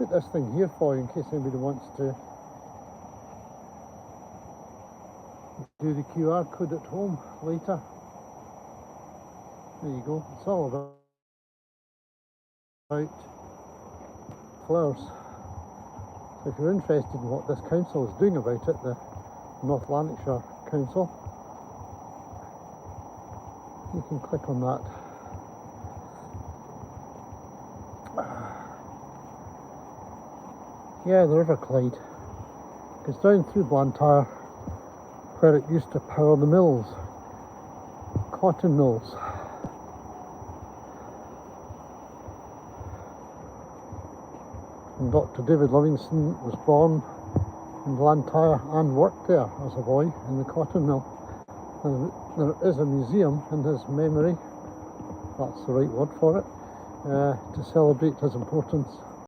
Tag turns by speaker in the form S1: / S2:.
S1: put this thing here for you in case anybody wants to do the QR code at home later. There you go. It's all about flowers. So if you're interested in what this council is doing about it, the North Lanarkshire Council, you can click on that. Yeah, the River Clyde goes down through Blantyre, where it used to power the mills, cotton mills. And Dr. David Livingstone was born in Blantyre and worked there as a boy in the cotton mill. And there is a museum in his memory, that's the right word for it, to celebrate his importance.